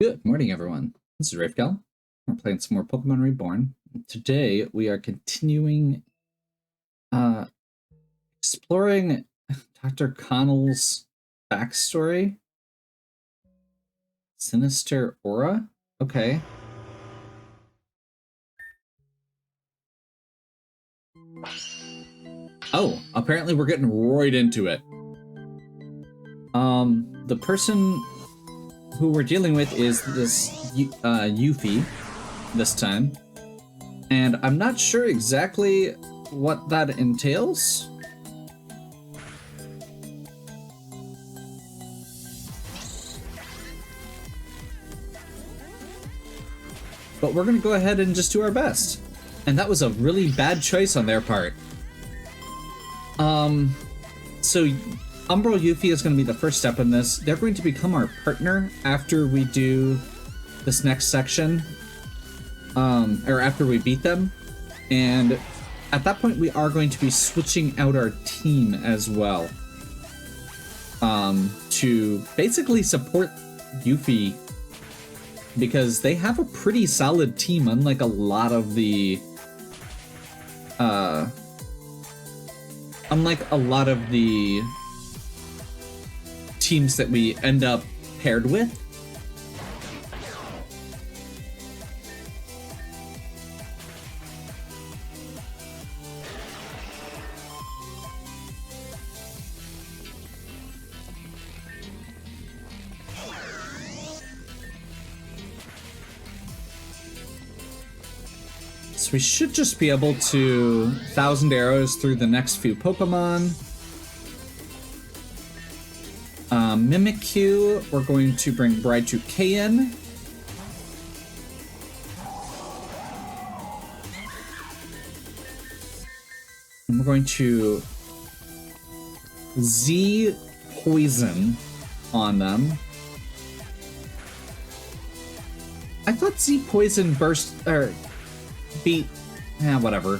Good morning, everyone. This is Rafegal. We're playing some more Pokemon Reborn. Today, we are continuing uh, exploring Dr. Connell's backstory. Sinister Aura? Okay. Oh, apparently we're getting roared into it. The person who we're dealing with is this Yuffie this time. And I'm not sure exactly what that entails. But we're going to go ahead and just do our best. And that was a really bad choice on their part. So Umbral Yuffie is going to be the first step in this. They're going to become our partner after we do this next section. Or after we beat them. And at that point, we are going to be switching out our team as well. To basically support Yuffie, because they have a pretty solid team, unlike a lot of the teams that we end up paired with. So we should just be able to 1,000 arrows through the next few Pokemon. Mimikyu, we're going to bring Bride2K in. And we're going to Z Poison on them. I thought Z Poison burst, or beat, whatever.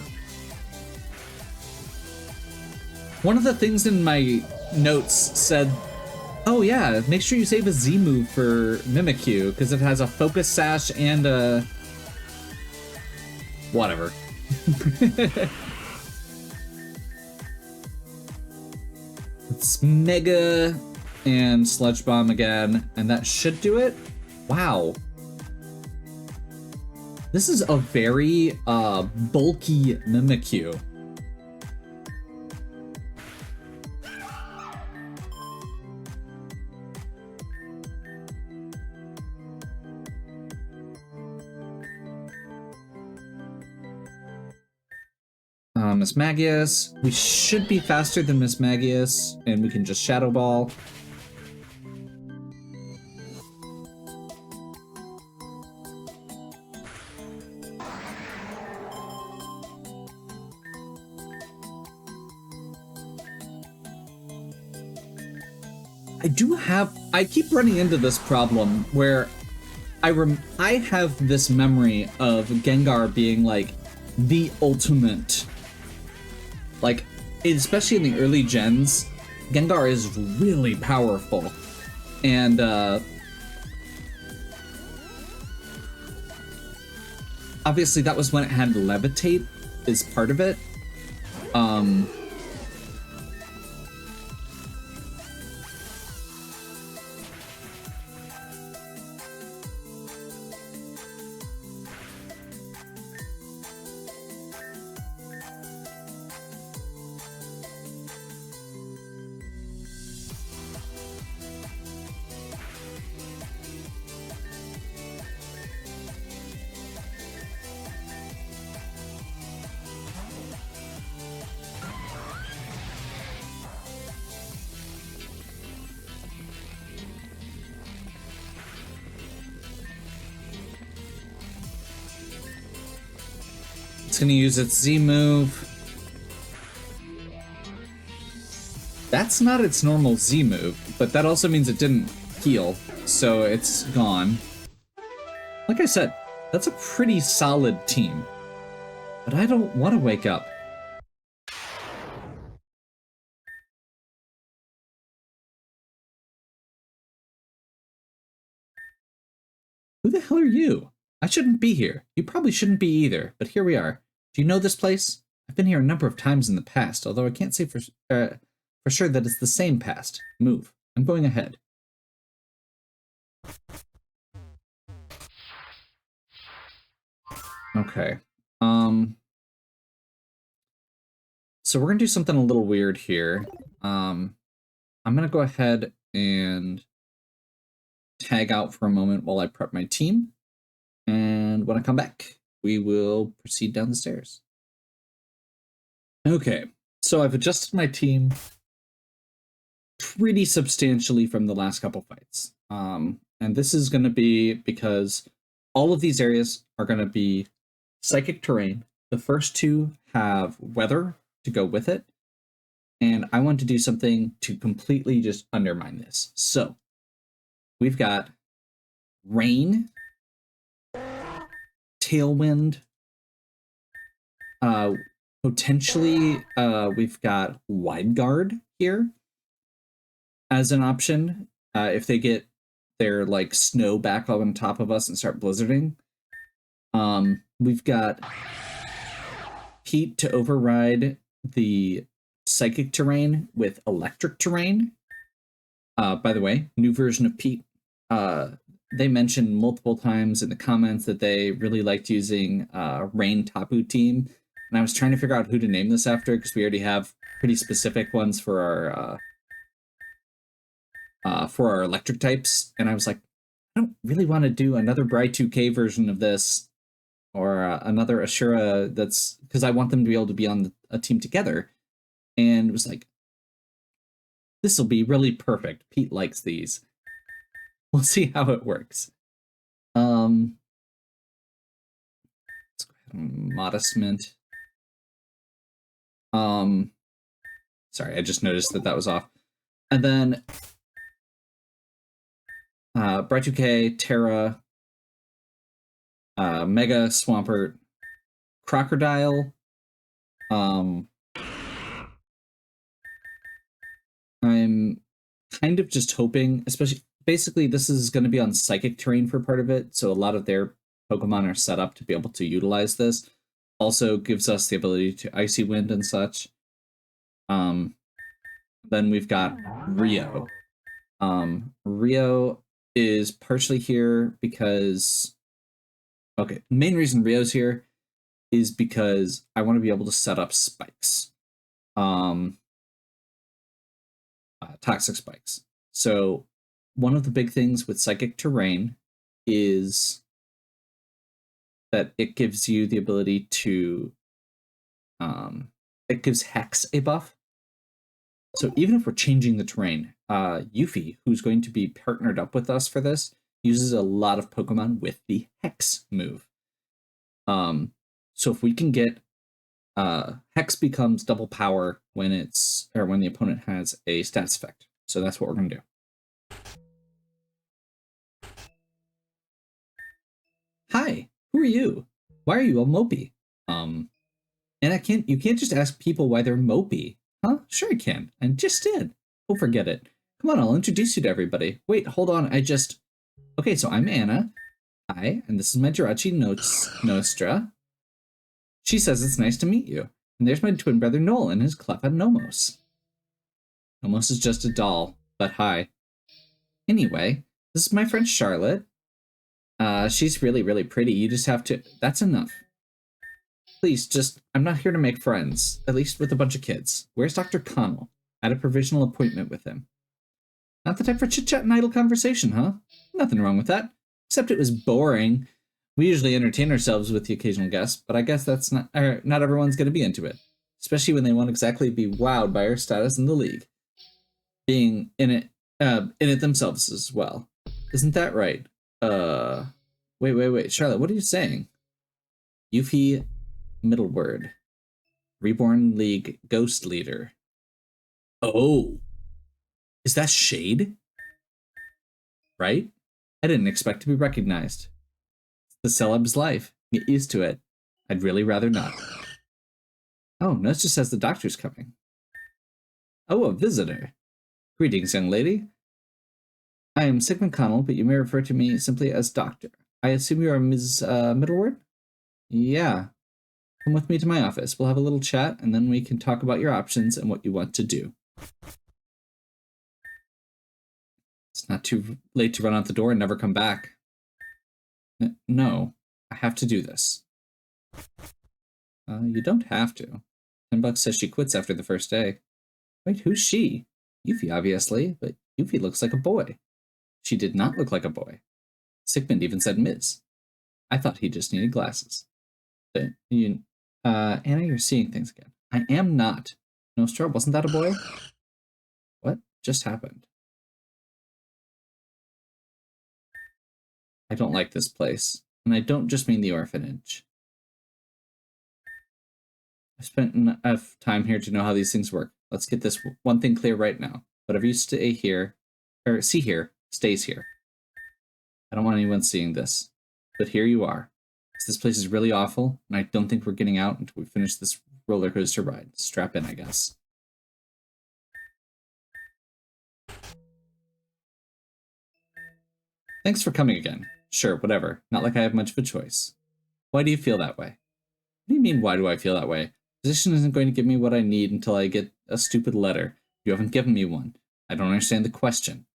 One of the things in my notes said, oh yeah, make sure you save a Z move for Mimikyu, because it has a Focus Sash and a... whatever. It's Mega and Sludge Bomb again, and that should do it. Wow. This is a very bulky Mimikyu. Miss Magius. We should be faster than Miss Magius, and we can just Shadow Ball. I keep running into this problem where I have this memory of Gengar being like the ultimate, like, especially in the early gens, Gengar is really powerful. And obviously that was when it had Levitate as part of it. It's gonna use its Z move. That's not its normal Z move, but that also means it didn't heal, so it's gone. Like I said, that's a pretty solid team. But I don't want to wake up. Who the hell are you? I shouldn't be here. You probably shouldn't be either, but here we are. Do you know this place? I've been here a number of times in the past, although I can't say for sure that it's the same past. Move. I'm going ahead. Okay. So we're gonna do something a little weird here. I'm gonna go ahead and tag out for a moment while I prep my team. And when I come back, we will proceed down the stairs. Okay, so I've adjusted my team pretty substantially from the last couple fights. And this is going to be because all of these areas are going to be psychic terrain. The first two have weather to go with it. And I want to do something to completely just undermine this. So we've got rain, tailwind, potentially we've got wide guard here as an option if they get their like snow back up on top of us and start blizzarding. We've got heat to override the psychic terrain with electric terrain. By the way, new version of Pete. They mentioned multiple times in the comments that they really liked using Rain Tapu team. And I was trying to figure out who to name this after because we already have pretty specific ones for our electric types. And I was like, I don't really want to do another Bri2K version of this or another Ashura that's because I want them to be able to be on a team together. And it was like, this will be really perfect. Pete likes these. We'll see how it works. Let's go ahead and modestment. Sorry, I just noticed that was off. And then Bri2K, Terra, Mega Swampert, Crocodile. I'm kind of just hoping, basically this is going to be on psychic terrain for part of it, so a lot of their Pokemon are set up to be able to utilize this. Also gives us the ability to Icy Wind and such. Then we've got Rio. Rio is partially here because... Okay, the main reason Rio's here is because I want to be able to set up spikes. Toxic spikes. So one of the big things with psychic terrain is that it gives you the ability to it gives Hex a buff. So even if we're changing the terrain, Yuffie, who's going to be partnered up with us for this, uses a lot of Pokemon with the Hex move. So if we can get Hex becomes double power when the opponent has a stats effect. So that's what we're gonna do. Hi, who are you? Why are you all mopey? And you can't just ask people why they're mopey. Huh? Sure I can. I just did. Oh, forget it. Come on, I'll introduce you to everybody. Wait, hold on, Okay, so I'm Anna. Hi, and this is my Jirachi Nostra. She says it's nice to meet you. And there's my twin brother Noel and his Cleffa Nomos. Nomos is just a doll, but hi. Anyway, this is my friend Charlotte. She's really, really pretty. You just have to... That's enough. Please, I'm not here to make friends. At least with a bunch of kids. Where's Dr. Connell? I had a provisional appointment with him. Not the type for chit-chat and idle conversation, huh? Nothing wrong with that. Except it was boring. We usually entertain ourselves with the occasional guest, but I guess that's not everyone's going to be into it. Especially when they won't exactly be wowed by our status in the league. Being in it themselves as well. Isn't that right? Wait. Charlotte, what are you saying? Yuffie middle word. Reborn League Ghost Leader. Oh. Is that shade? Right? I didn't expect to be recognized. It's the celeb's life. Get used to it. I'd really rather not. Oh, Nurse just says the doctor's coming. Oh, a visitor. Greetings, young lady. I am Sigmund Connell, but you may refer to me simply as Doctor. I assume you're Ms. Middleward? Yeah. Come with me to my office. We'll have a little chat, and then we can talk about your options and what you want to do. It's not too late to run out the door and never come back. No, I have to do this. You don't have to. $10 says she quits after the first day. Wait, who's she? Yuffie, obviously, but Yuffie looks like a boy. She did not look like a boy. Sigmund even said Ms. I thought he just needed glasses. But Anna, you're seeing things again. I am not. Nostra, wasn't that a boy? What just happened? I don't like this place. And I don't just mean the orphanage. I've spent enough time here to know how these things work. Let's get this one thing clear right now. Whatever you stay here, or see here, stays here. I don't want anyone seeing this. But here you are. This place is really awful, and I don't think we're getting out until we finish this roller coaster ride. Strap in, I guess. Thanks for coming again. Sure, whatever. Not like I have much of a choice. Why do you feel that way? What do you mean, why do I feel that way? The physician isn't going to give me what I need until I get a stupid letter. You haven't given me one. I don't understand the question.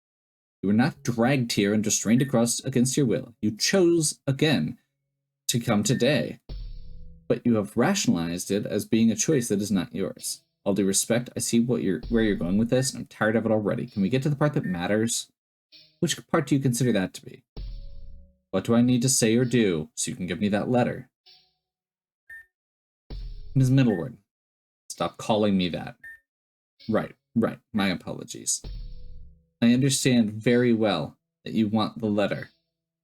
You were not dragged here and restrained across against your will. You chose, again, to come today. But you have rationalized it as being a choice that is not yours. All due respect, I see where you're going with this, and I'm tired of it already. Can we get to the part that matters? Which part do you consider that to be? What do I need to say or do so you can give me that letter? Ms. Middleward, stop calling me that. Right, my apologies. I understand very well that you want the letter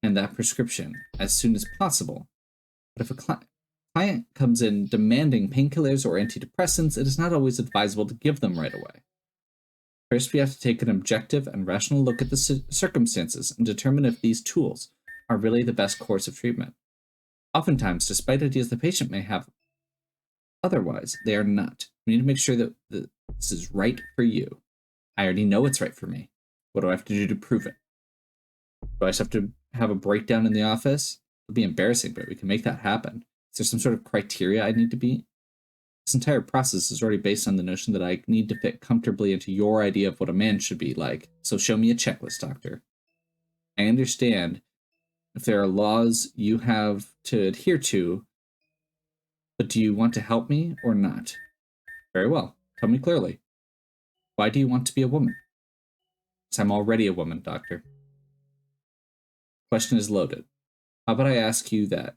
and that prescription as soon as possible. But if a client comes in demanding painkillers or antidepressants, it is not always advisable to give them right away. First, we have to take an objective and rational look at the circumstances and determine if these tools are really the best course of treatment. Oftentimes, despite ideas the patient may have otherwise, they are not. We need to make sure that this is right for you. I already know it's right for me. What do I have to do to prove it? Do I just have to have a breakdown in the office? It'll be embarrassing, but we can make that happen. Is there some sort of criteria I need to beat? This entire process is already based on the notion that I need to fit comfortably into your idea of what a man should be like. So show me a checklist, doctor. I understand if there are laws you have to adhere to, but do you want to help me or not? Very well. Tell me clearly. Why do you want to be a woman? Because I'm already a woman, doctor. Question is loaded. How about I ask you that?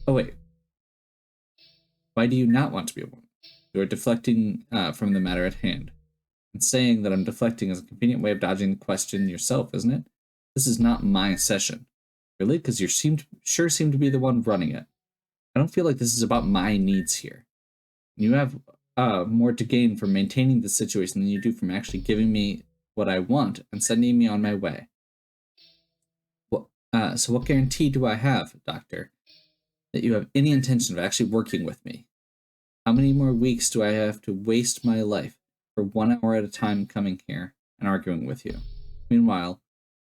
Oh, wait. Why do you not want to be a woman? You are deflecting from the matter at hand. And saying that I'm deflecting is a convenient way of dodging the question yourself, isn't it? This is not my session. Really? Because you sure seem to be the one running it. I don't feel like this is about my needs here. You have more to gain from maintaining the situation than you do from actually giving me what I want and sending me on my way. So what guarantee do I have, doctor, that you have any intention of actually working with me? How many more weeks do I have to waste my life for 1 hour at a time coming here and arguing with you? Meanwhile,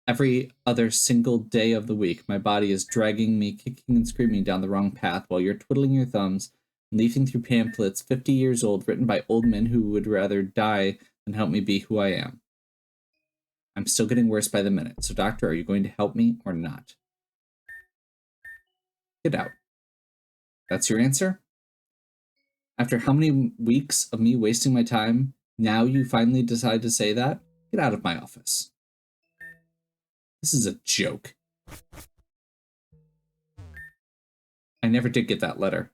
every other single day of the week, my body is dragging me, kicking and screaming down the wrong path while you're twiddling your thumbs and leafing through pamphlets 50 years old written by old men who would rather die than help me be who I am. I'm still getting worse by the minute, so doctor, are you going to help me or not? Get out. That's your answer? After how many weeks of me wasting my time, now you finally decide to say that? Get out of my office. This is a joke. I never did get that letter.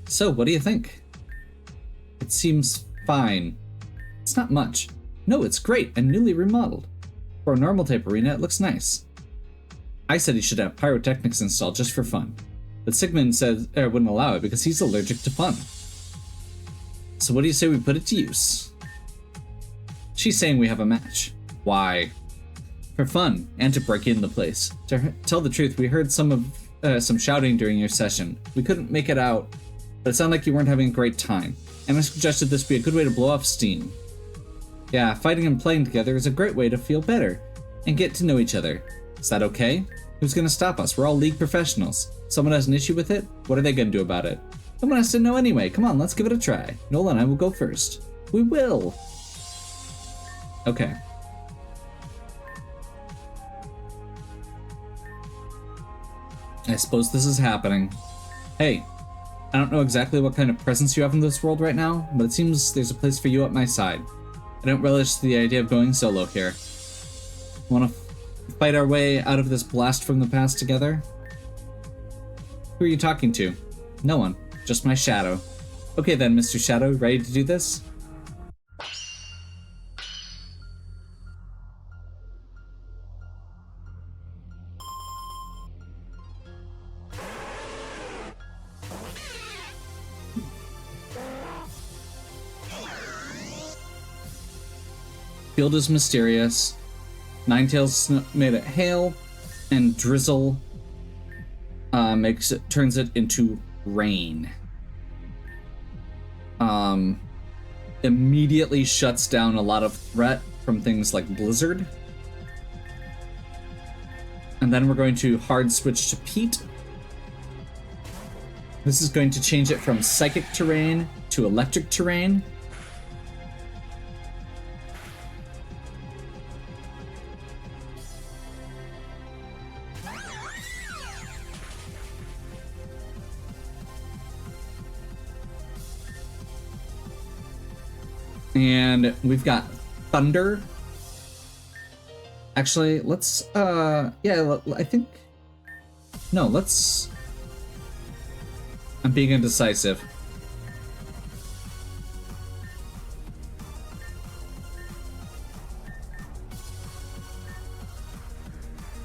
So, what do you think? It seems fine. It's not much. No, it's great and newly remodeled. For a normal type arena, it looks nice. I said he should have pyrotechnics installed just for fun, but Sigmund said wouldn't allow it because he's allergic to fun. So what do you say we put it to use? She's saying we have a match. Why? For fun, and to break in the place. To tell the truth, we heard some shouting during your session. We couldn't make it out, but it sounded like you weren't having a great time. And I suggested this be a good way to blow off steam. Yeah, fighting and playing together is a great way to feel better and get to know each other. Is that okay? Who's gonna stop us? We're all League professionals. Someone has an issue with it? What are they gonna do about it? Someone has to know anyway. Come on, let's give it a try. Noel and I will go first. We will. Okay. I suppose this is happening. Hey, I don't know exactly what kind of presence you have in this world right now, but it seems there's a place for you at my side. I don't relish the idea of going solo here. Want to fight our way out of this blast from the past together? Who are you talking to? No one. Just my shadow. Okay then, Mr. Shadow, ready to do this? Field is mysterious. Ninetales made it hail, and drizzle turns it into rain. Immediately shuts down a lot of threat from things like blizzard. And then we're going to hard switch to peat. This is going to change it from psychic terrain to electric terrain. And we've got thunder. Actually, let's, yeah, I think, no, let's, I'm being indecisive.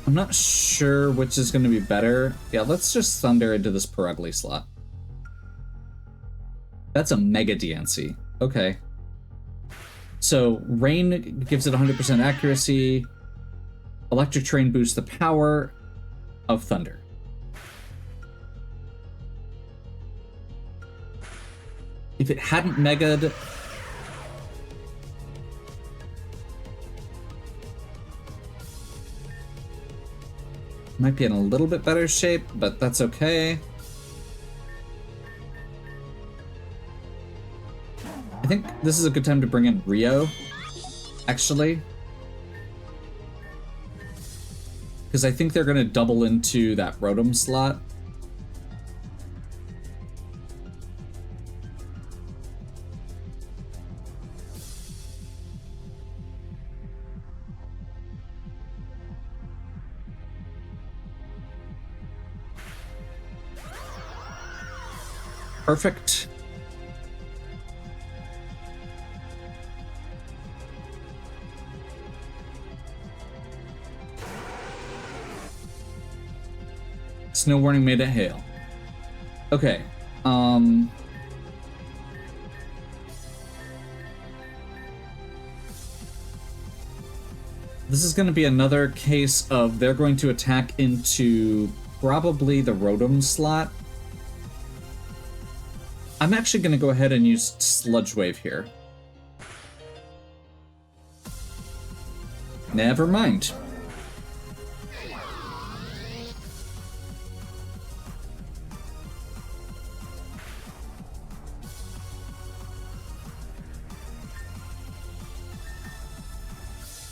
I'm not sure which is going to be better. Yeah, let's just thunder into this Perugly slot. That's a Mega DNC. Okay. So, rain gives it 100% accuracy. Electric terrain boosts the power of thunder. If it hadn't mega'd... might be in a little bit better shape, but that's okay. I think this is a good time to bring in Rio, actually. Because I think they're going to double into that Rotom slot. Perfect. Snow warning made it hail. Okay. This is going to be another case of they're going to attack into probably the Rotom slot. I'm actually going to go ahead and use Sludge Wave here. Never mind.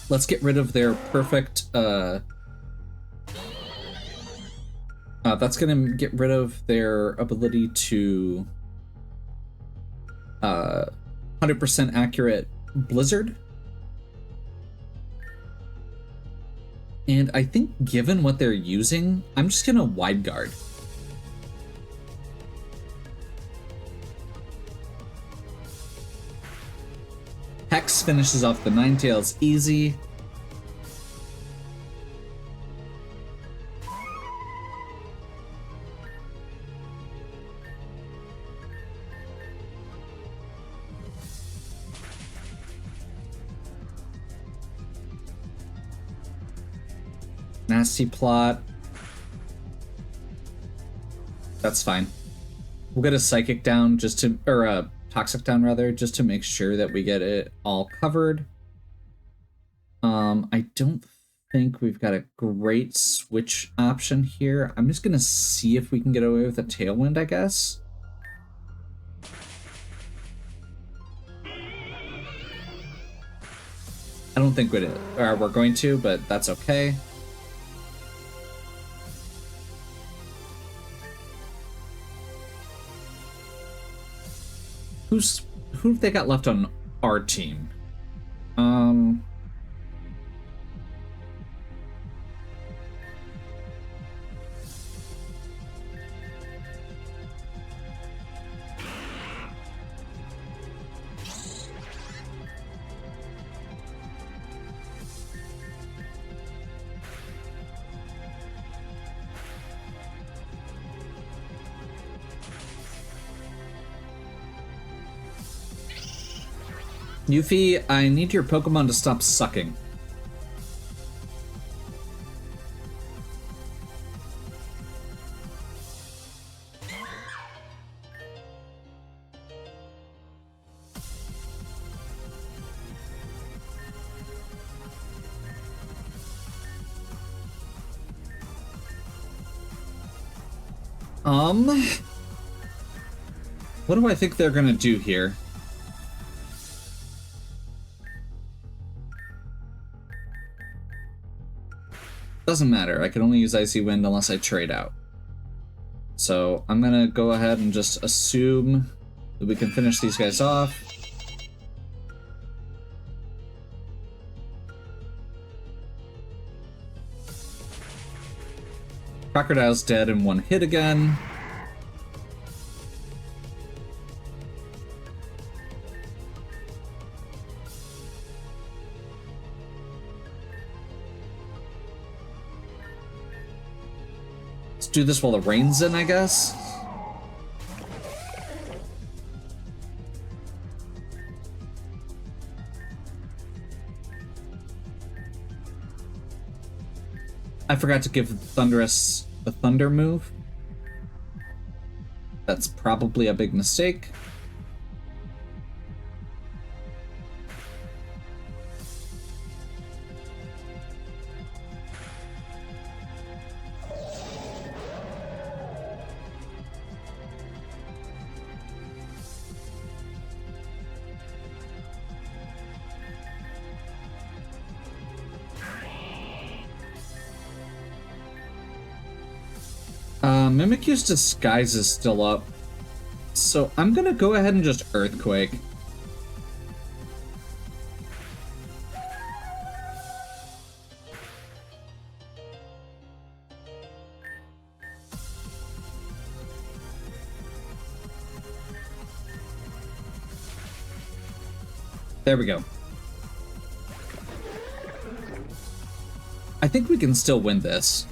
Let's get rid of their perfect, that's gonna get rid of their ability to, 100% accurate Blizzard. And I think given what they're using, I'm just gonna Wide Guard. Hex finishes off the Ninetales easy. Nasty plot. That's fine. We'll get a Psychic down just to, or a Toxic down rather, just to make sure that we get it all covered. I don't think we've got a great switch option here. I'm just gonna see if we can get away with a Tailwind, I guess. I don't think we're going to, but that's okay. Who have they got left on our team? Yuffie, I need your Pokemon to stop sucking. What do I think they're gonna do here? Doesn't matter, I can only use Icy Wind unless I trade out. So I'm gonna go ahead and just assume that we can finish these guys off. Crocodile's dead in one hit again. Let's do this while the rain's in, I guess. I forgot to give Thundurus the Thunder move. That's probably a big mistake. Mimikyu's Disguise is still up, so I'm gonna go ahead and just Earthquake. There we go. I think we can still win this.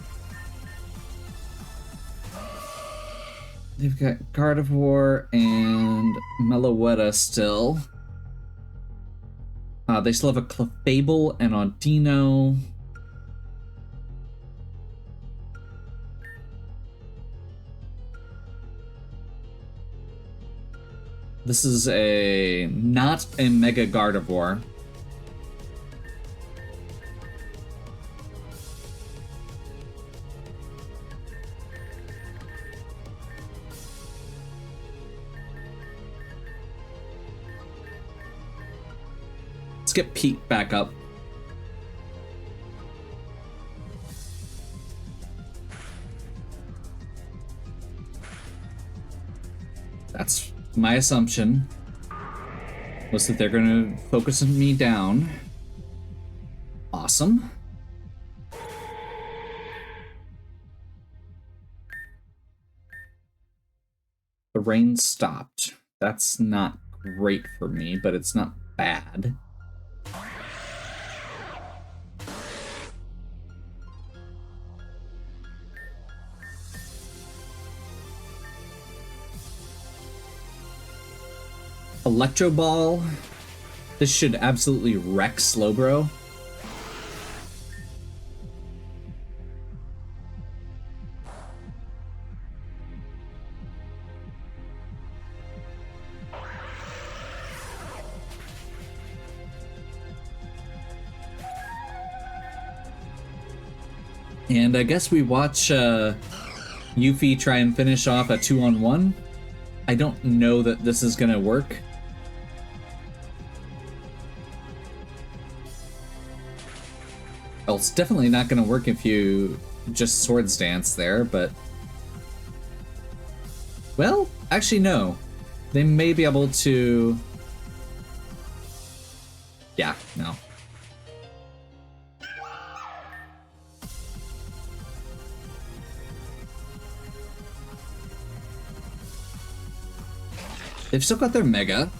They've got Gardevoir and Meloetta still. They still have a Clefable and Audino. This is not a Mega Gardevoir. Get Pete back up. That's my assumption, was that they're going to focus me down. Awesome. The rain stopped. That's not great for me, but it's not bad. Electro Ball. This should absolutely wreck Slowbro. And I guess we watch Yuffie try and finish off a 2-on-1. I don't know that this is gonna work. Well, it's definitely not gonna work if you just swords dance there, but... Well, actually no. They may be able to... Yeah, no. They've still got their Mega.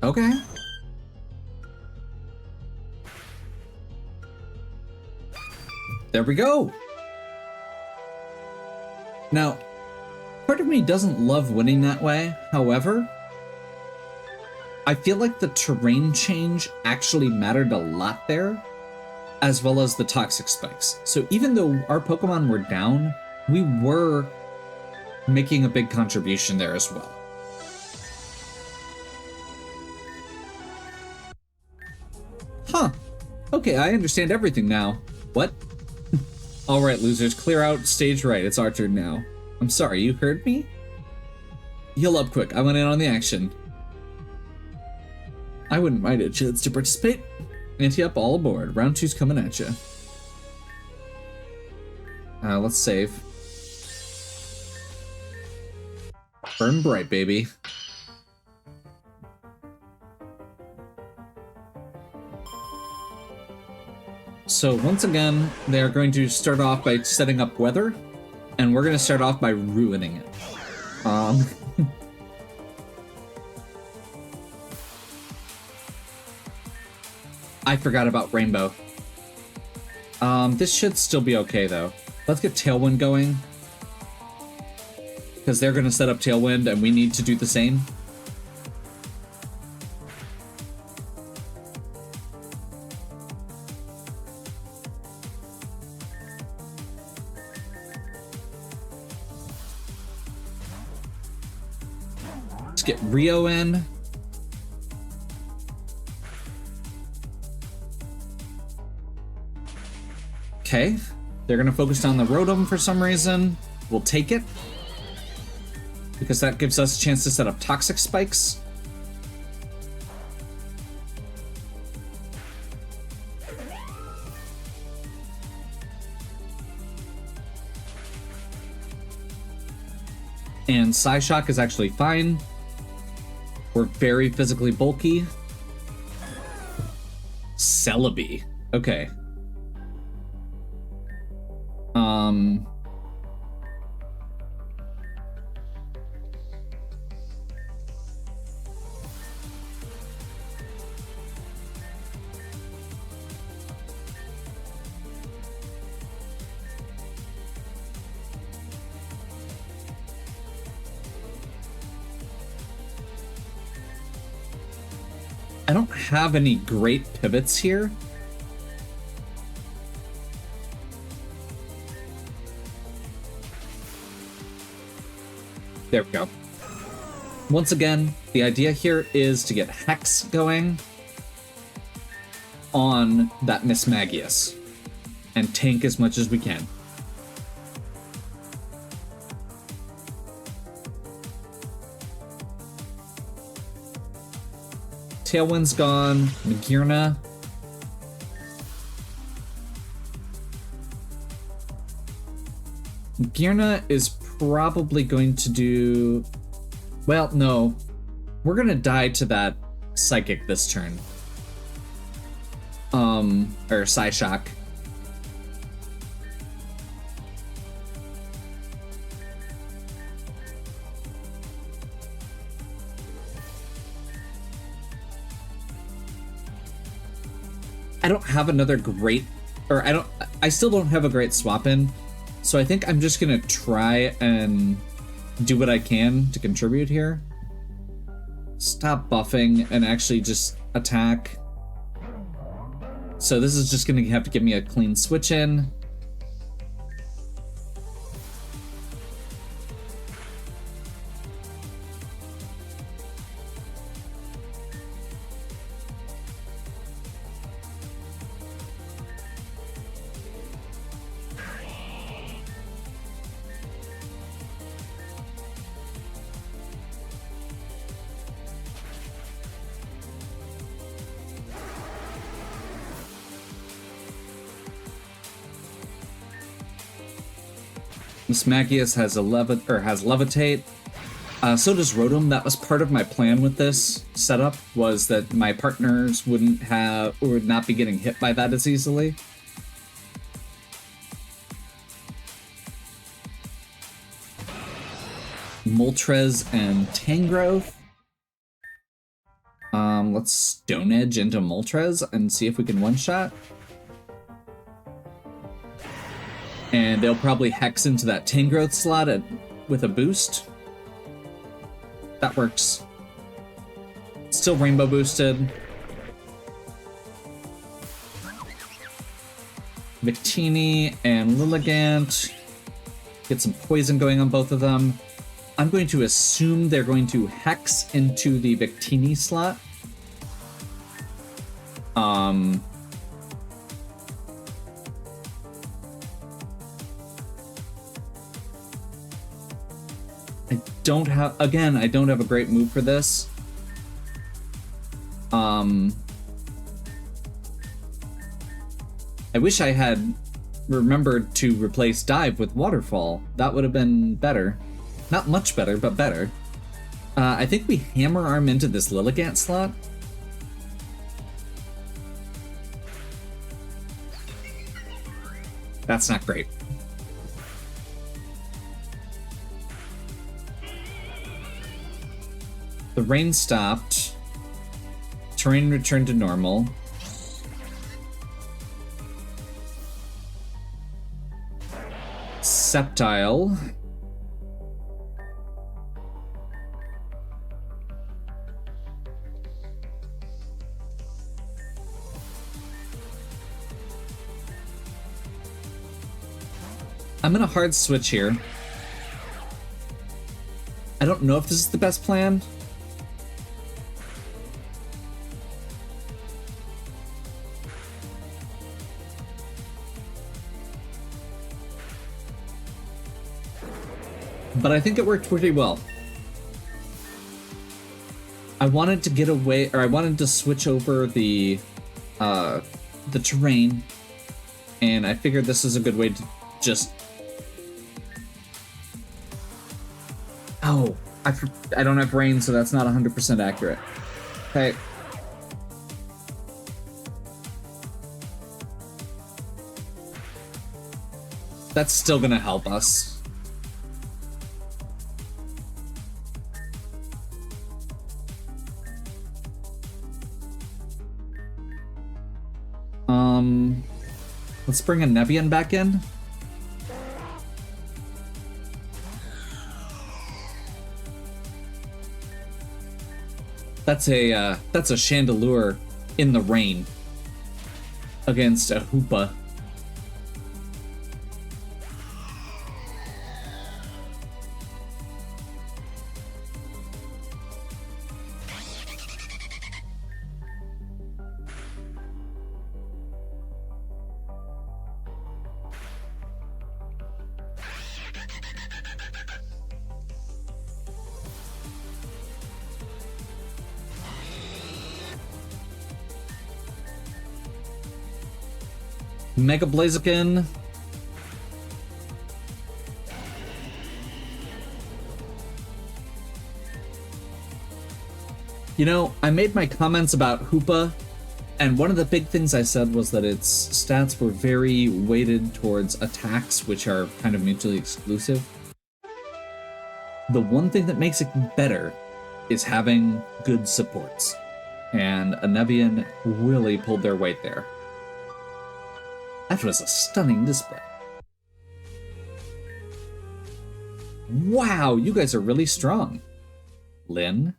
Okay. There we go. Now, part of me doesn't love winning that way. However, I feel like the terrain change actually mattered a lot there, as well as the toxic spikes. So even though our Pokemon were down, we were making a big contribution there as well. Huh. Okay, I understand everything now. What? Alright, losers, clear out stage right. It's our turn now. I'm sorry, you heard me? Heal up quick. I went in on the action. I wouldn't mind a chance to participate. Anti-up all aboard. Round 2's coming at you. Let's save. Burn bright, baby. So once again, they're going to start off by setting up weather, and we're going to start off by ruining it. I forgot about Rainbow. This should still be okay though. Let's get Tailwind going, because they're going to set up Tailwind and we need to do the same. Let's get Rio in. Okay, they're gonna focus on the Rotom for some reason. We'll take it, because that gives us a chance to set up toxic spikes. And Psyshock is actually fine. We're very physically bulky. Celebi. Okay. I don't have any great pivots here. There we go. Once again, the idea here is to get Hex going on that Miss Magius and tank as much as we can. Tailwind's gone. Magearna. Magearna is probably going to do... Well, no. We're gonna die to that Psychic this turn. Or Psyshock. I don't have another great, or I still don't have a great swap in, so I think I'm just gonna try and do what I can to contribute here. Stop buffing and actually just attack. So this is just gonna have to give me a clean switch in. Miss Magius has levitate. So does Rotom. That was part of my plan with this setup, was that my partners would not be getting hit by that as easily. Moltres and Tangrowth. Let's Stone Edge into Moltres and see if we can one-shot. And they'll probably Hex into that Tangrowth slot with a boost. That works. Still Rainbow boosted. Victini and Lilligant. Get some poison going on both of them. I'm going to assume they're going to Hex into the Victini slot. I don't have a great move for this. I wish I had remembered to replace Dive with Waterfall. That would have been better. Not much better, but better. I think we Hammer Arm into this Lilligant slot. That's not great. The rain stopped. Terrain returned to normal. Sceptile. I'm gonna hard switch here. I don't know if this is the best plan. But I think it worked pretty well. I wanted to get away, or I wanted to switch over the terrain, and I figured this is a good way to just... Oh, I don't have rain, so that's not 100% accurate. Okay. That's still gonna help us. Let's bring a Nebian back in. That's a Chandelure in the rain against a Hoopa. Mega Blaziken. You know, I made my comments about Hoopa, and one of the big things I said was that its stats were very weighted towards attacks, which are kind of mutually exclusive. The one thing that makes it better is having good supports, and a Nebian really pulled their weight there. That was a stunning display. Wow, you guys are really strong. Lynn?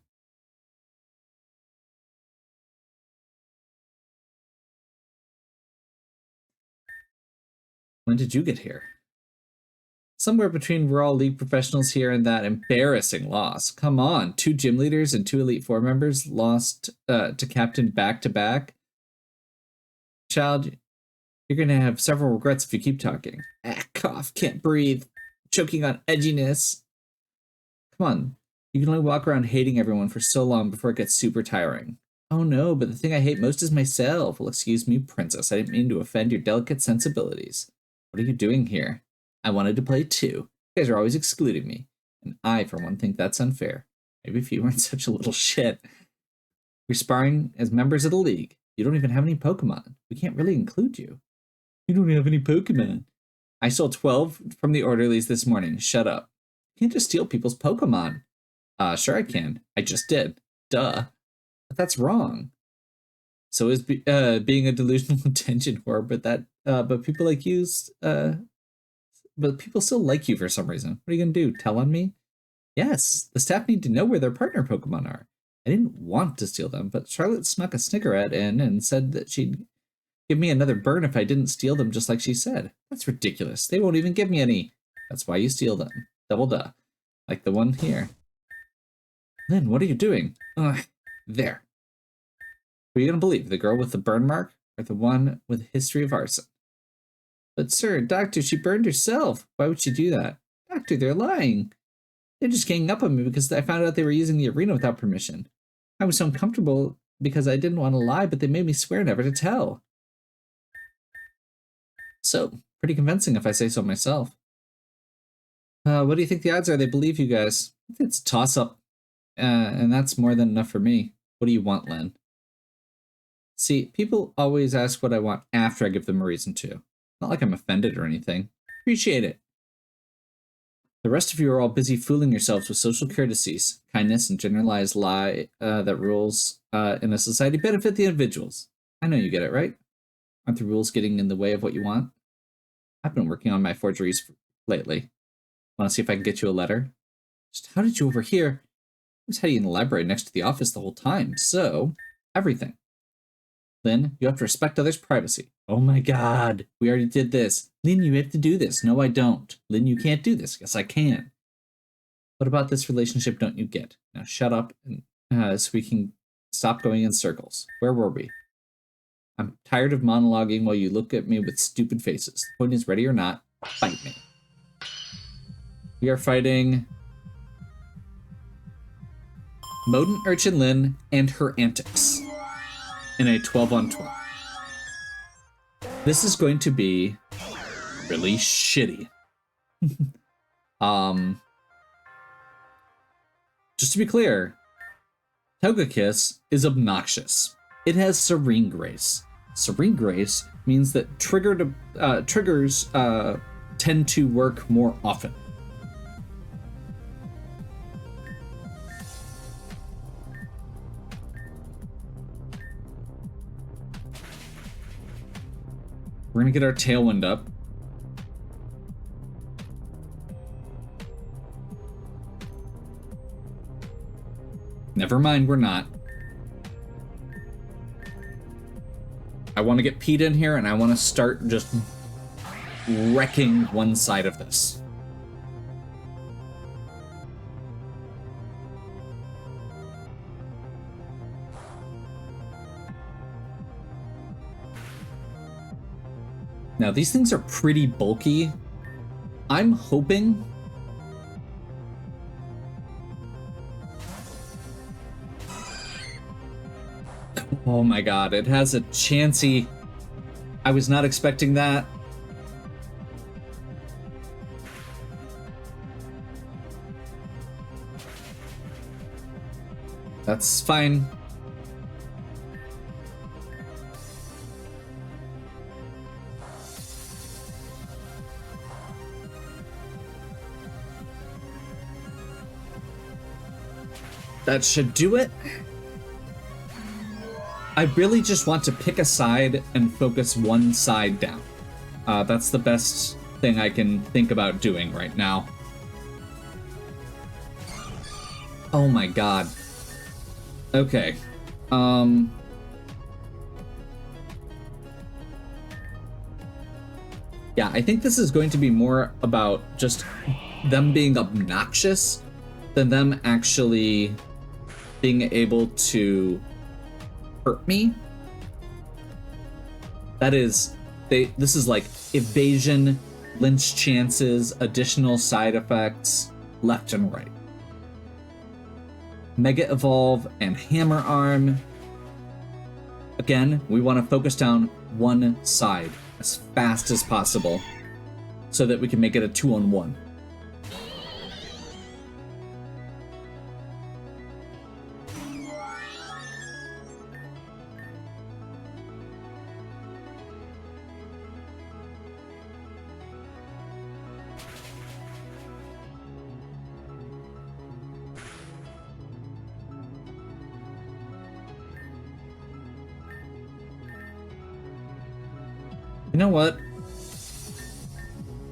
When did you get here? Somewhere between we're all league professionals here and that embarrassing loss. Come on, 2 gym leaders and 2 Elite Four members lost to captain back-to-back. Child, you're gonna have several regrets if you keep talking. Cough, can't breathe, choking on edginess. Come on, you can only walk around hating everyone for so long before it gets super tiring. Oh no, but the thing I hate most is myself. Well, excuse me, princess, I didn't mean to offend your delicate sensibilities. What are you doing here? I wanted to play too. You guys are always excluding me. And I, for one, think that's unfair. Maybe if you weren't such a little shit. You're sparring as members of the league. You don't even have any Pokemon. We can't really include you. You don't have any Pokemon. I stole 12 from the orderlies this morning. Shut up. You can't just steal people's Pokemon. Sure I can. I just did. Duh. But that's wrong. So is being a delusional attention whore, but people like you, but people still like you for some reason. What are you gonna do? Tell on me? Yes, the staff need to know where their partner Pokemon are. I didn't want to steal them, but Charlotte snuck a Snickerette in and said that she'd give me another burn if I didn't steal them just like she said. That's ridiculous. They won't even give me any. That's why you steal them. Double duh. Like the one here. Lynn, what are you doing? There. Who are you gonna believe? The girl with the burn mark or the one with a history of arson? But sir, doctor, she burned herself. Why would she do that? Doctor, they're lying. They're just ganging up on me because I found out they were using the arena without permission. I was so uncomfortable because I didn't want to lie, but they made me swear never to tell. So, pretty convincing if I say so myself. What do you think the odds are they believe you guys? It's a toss-up, and that's more than enough for me. What do you want, Lynn? See, people always ask what I want after I give them a reason to. Not like I'm offended or anything. Appreciate it. The rest of you are all busy fooling yourselves with social courtesies, kindness, and generalized lie that rules in a society benefit the individuals. I know you get it, right? Aren't the rules getting in the way of what you want? I've been working on my forgeries lately. Want to see if I can get you a letter? Just how did you overhear? I was hiding in the library next to the office the whole time, so everything. Lynn, you have to respect others' privacy. Oh my god, we already did this. Lynn, you have to do this. No, I don't. Lynn, you can't do this. Yes, I can. What about this relationship don't you get? Now shut up and, so we can stop going in circles. Where were we? I'm tired of monologuing while you look at me with stupid faces. The point is, ready or not, fight me. We are fighting Modern Urchin Lynn and her antics in a 12-on-12. This is going to be really shitty. Just to be clear, Togekiss is obnoxious. It has Serene Grace. Serene Grace means that triggers tend to work more often. We're gonna get our Tailwind up. Never mind, we're not. I want to get Pete in here, and I want to start just wrecking one side of this. Now, these things are pretty bulky. I'm hoping... Oh my god, it has a Chansey. I was not expecting that. That's fine. That should do it. I really just want to pick a side and focus one side down. That's the best thing I can think about doing right now. Oh my god. Okay. Yeah, I think this is going to be more about just them being obnoxious than them actually being able to hurt me. That is, this is like evasion, lynch chances, additional side effects, left and right. Mega Evolve and Hammer Arm. Again, we want to focus down one side as fast as possible so that we can make it a 2-on-1. You know what?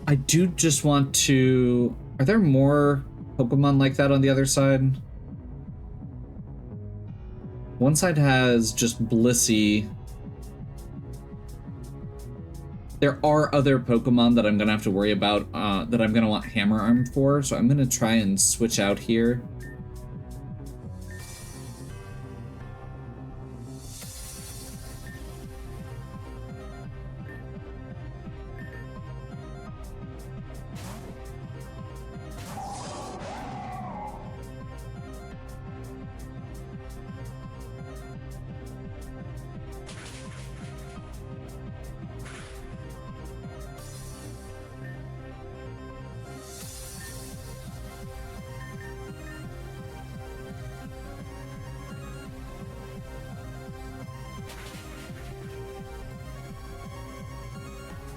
I do just want to... Are there more Pokemon like that on the other side? One side has just Blissey. There are other Pokemon that I'm going to have to worry about that I'm going to want Hammer Arm for, so I'm going to try and switch out here.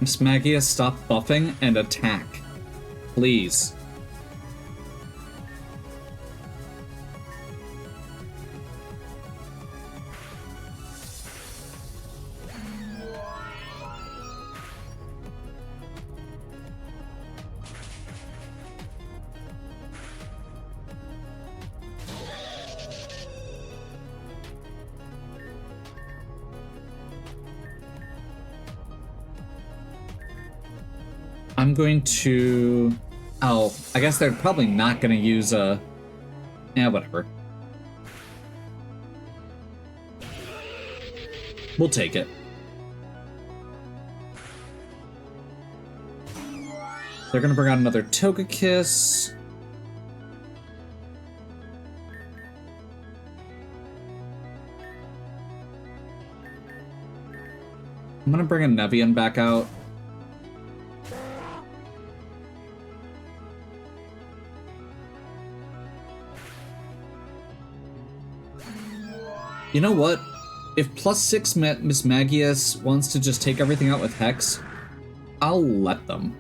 Smagia, stop buffing and attack. Please. I'm going to... Oh, I guess they're probably not going to use a... Yeah, whatever. We'll take it. They're going to bring out another Togekiss. I'm going to bring a Nevian back out. You know what? If +6 Mismagius wants to just take everything out with Hex, I'll let them.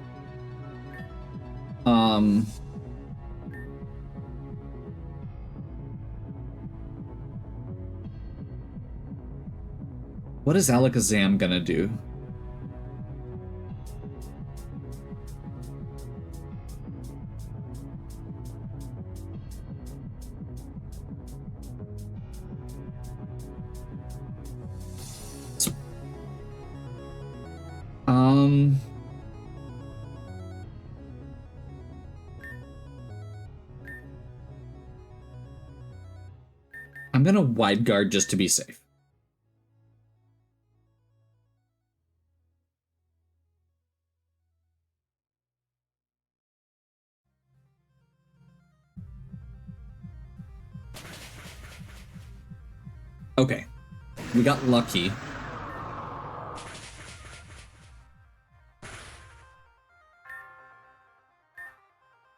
What is Alakazam gonna do? I'm gonna wide guard just to be safe. Okay, we got lucky.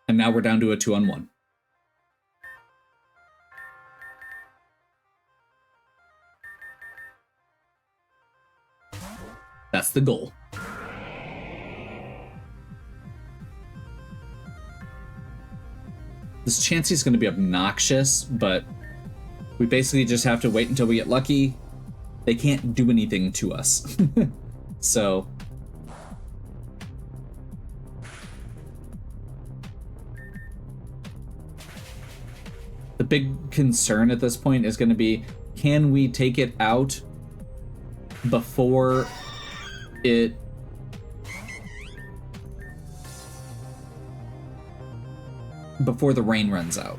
And now we're down to a 2-on-1. That's the goal. This Chansey's going to be obnoxious, but we basically just have to wait until we get lucky. They can't do anything to us. So... the big concern at this point is going to be, can we take it out before it before the rain runs out.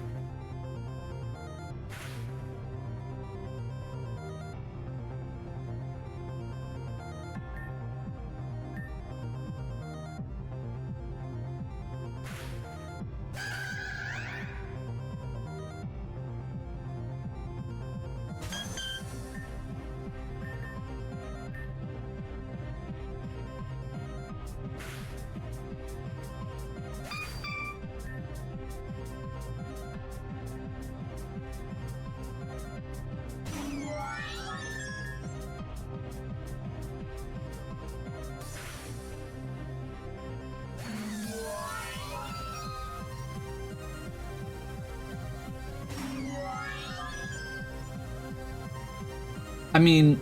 I mean,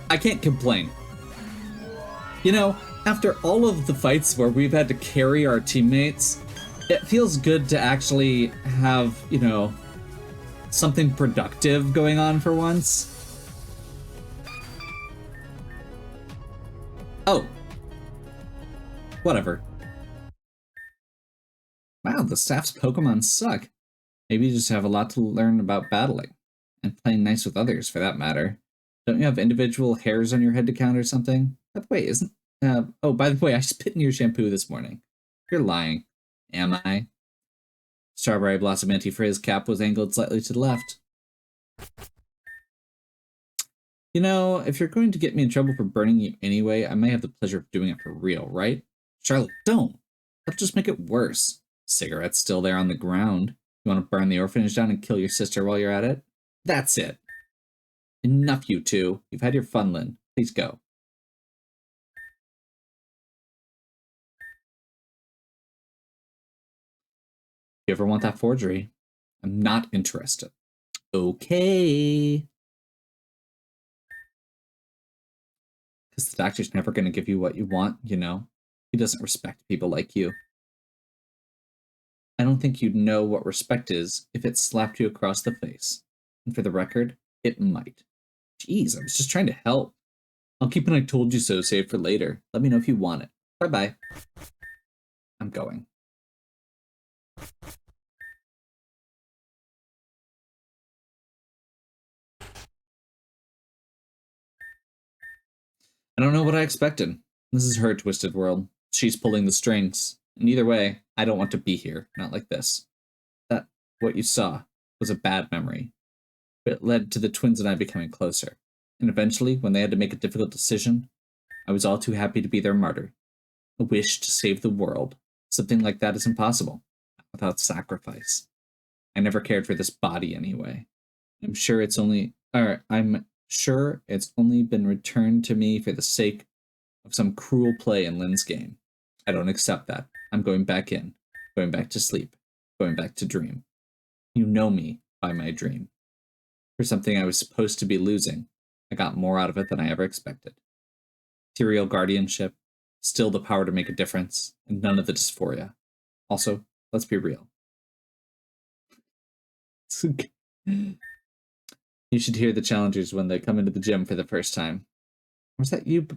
I can't complain. You know, after all of the fights where we've had to carry our teammates, it feels good to actually have, you know, something productive going on for once. Oh. Whatever. Wow, the staff's Pokemon suck. Maybe you just have a lot to learn about battling. And playing nice with others, for that matter. Don't you have individual hairs on your head to count or something? By the way, isn't... oh, by the way, I spit in your shampoo this morning. You're lying. Am I? Strawberry Blossom Mintyfresh cap was angled slightly to the left. You know, if you're going to get me in trouble for burning you anyway, I may have the pleasure of doing it for real, right? Charlotte, don't! That'll just make it worse. Cigarette's still there on the ground. You want to burn the orphanage down and kill your sister while you're at it? That's it. Enough, you two. You've had your fun, Lynn. Please go. If you ever want that forgery, I'm not interested. Okay. Because the doctor's never going to give you what you want, you know? He doesn't respect people like you. I don't think you'd know what respect is if it slapped you across the face. And for the record, it might. Jeez, I was just trying to help. I'll keep an I told you so saved for later. Let me know if you want it. Bye-bye. I'm going. I don't know what I expected. This is her twisted world. She's pulling the strings. And either way, I don't want to be here. Not like this. That, what you saw, was a bad memory. But it led to the twins and I becoming closer. And eventually, when they had to make a difficult decision, I was all too happy to be their martyr. A wish to save the world. Something like that is impossible. Without sacrifice. I never cared for this body anyway. I'm sure it's only been returned to me for the sake of some cruel play in Lynn's game. I don't accept that. I'm going back in. Going back to sleep. Going back to dream. You know me by my dream. For something I was supposed to be losing, I got more out of it than I ever expected. Ethereal guardianship, still the power to make a difference, and none of the dysphoria. Also, let's be real. You should hear the challengers when they come into the gym for the first time. Was that you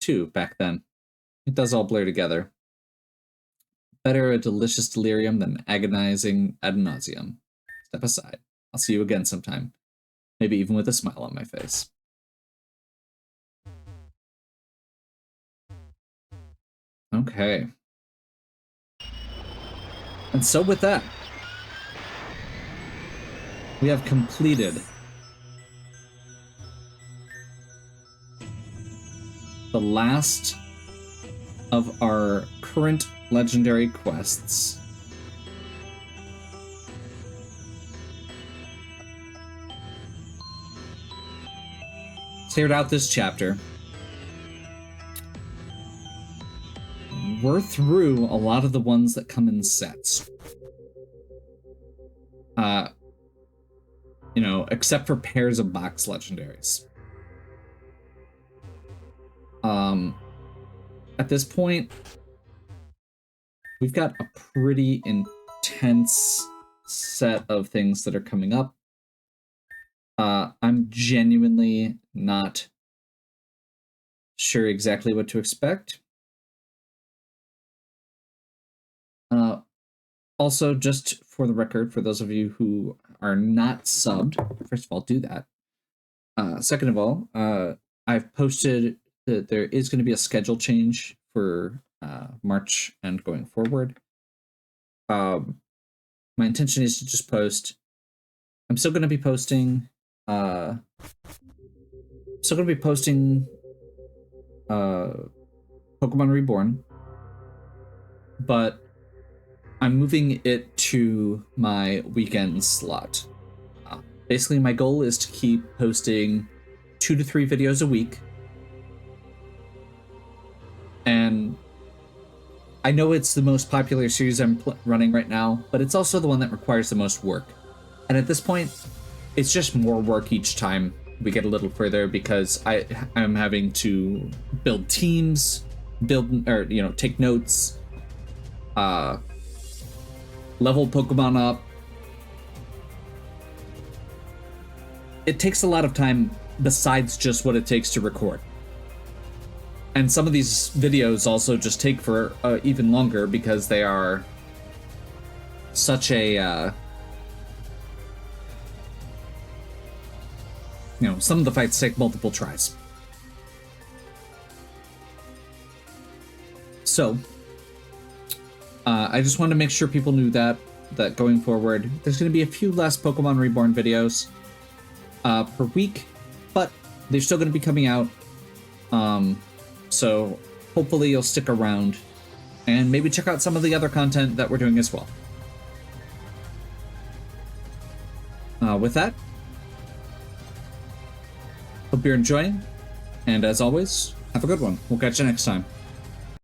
too back then? It does all blur together. Better a delicious delirium than agonizing ad nauseum. Step aside. I'll see you again sometime. Maybe even with a smile on my face. Okay. And so with that, we have completed the last of our current legendary quests. Cleared out this chapter. We're through a lot of the ones that come in sets. You know, except for pairs of box legendaries. At this point, we've got a pretty intense set of things that are coming up. I'm genuinely not sure exactly what to expect. Also, just for the record, for those of you who are not subbed, first of all, do that. Second of all, I've posted that there is going to be a schedule change for March and going forward. My intention is to just post. I'm still going to be posting. Pokemon Reborn, but I'm moving it to my weekend slot. Basically, my goal is to keep posting 2 to 3 videos a week. And I know it's the most popular series I'm running right now, but it's also the one that requires the most work. And at this point, it's just more work each time we get a little further because I'm having to build teams, take notes, level Pokemon up. It takes a lot of time besides just what it takes to record. And some of these videos also just take for even longer because they are such a, some of the fights take multiple tries. So, I just wanted to make sure people knew that going forward, there's going to be a few less Pokemon Reborn videos per week, but they're still going to be coming out. So hopefully you'll stick around and maybe check out some of the other content that we're doing as well. With that, hope you're enjoying, and as always, have a good one. We'll catch you next time.